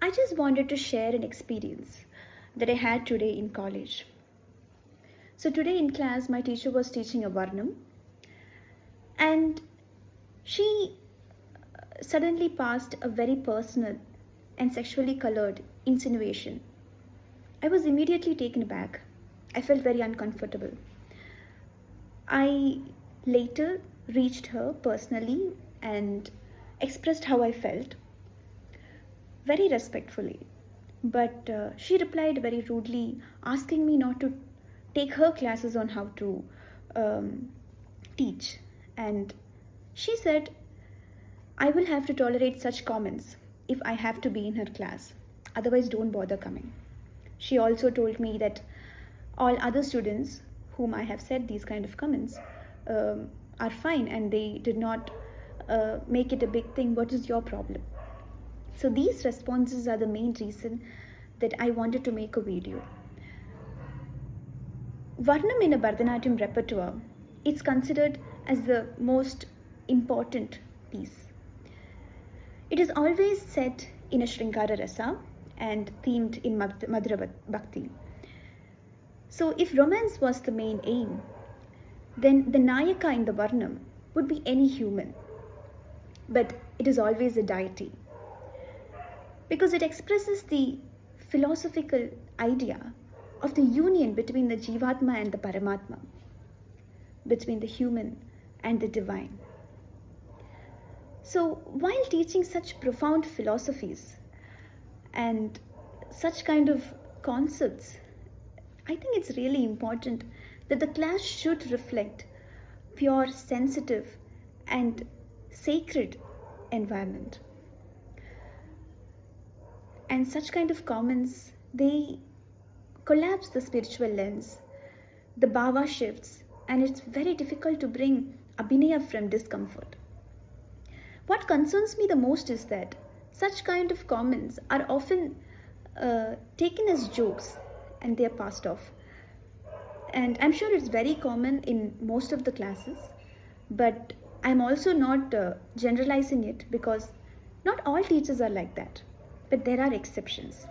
I just wanted to share an experience that I had today in college. So, today in class, my teacher was teaching a Varnam, and she suddenly passed a very personal and sexually colored insinuation. I was immediately taken aback. I felt very uncomfortable. I later reached her personally and expressed how I felt very respectfully. But she replied very rudely, asking me not to take her classes on how to um, teach. And she said, I will have to tolerate such comments if I have to be in her class. Otherwise, don't bother coming. She also told me that all other students whom I have said these kind of comments are fine and they did not make it a big thing. What is your problem? So these responses are the main reason that I wanted to make a video. Varnam in a Bharatanatyam repertoire is considered as the most important piece. It is always set in a Shringara Rasa and themed in Madhura Bhakti. So if romance was the main aim, then the Nayaka in the Varnam would be any human. But it is always a deity. Because it expresses the philosophical idea of the union between the Jivatma and the Paramatma, between the human and the divine. So, while teaching such profound philosophies and such kind of concepts, I think it's really important that the class should reflect pure, sensitive, and sacred environment. And such kind of comments, they collapse the spiritual lens, the bhava shifts, and it's very difficult to bring abhinaya from discomfort. What concerns me the most is that such kind of comments are often taken as jokes and they are passed off. And I'm sure it's very common in most of the classes, but I'm also not generalizing it because not all teachers are like that, but there are exceptions.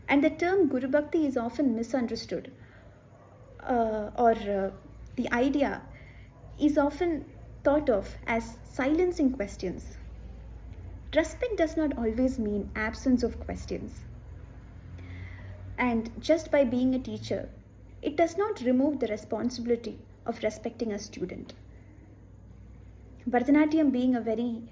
And the term Guru Bhakti is often misunderstood, or the idea is often thought of as silencing questions. Respect does not always mean absence of questions. And just by being a teacher, it does not remove the responsibility of respecting a student. Bharatanatyam being a very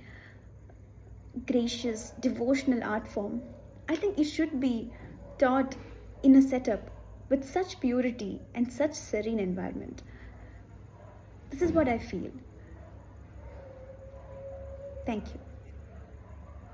gracious, devotional art form, I think it should be taught in a setup with such purity and such serene environment. This is what I feel. Thank you.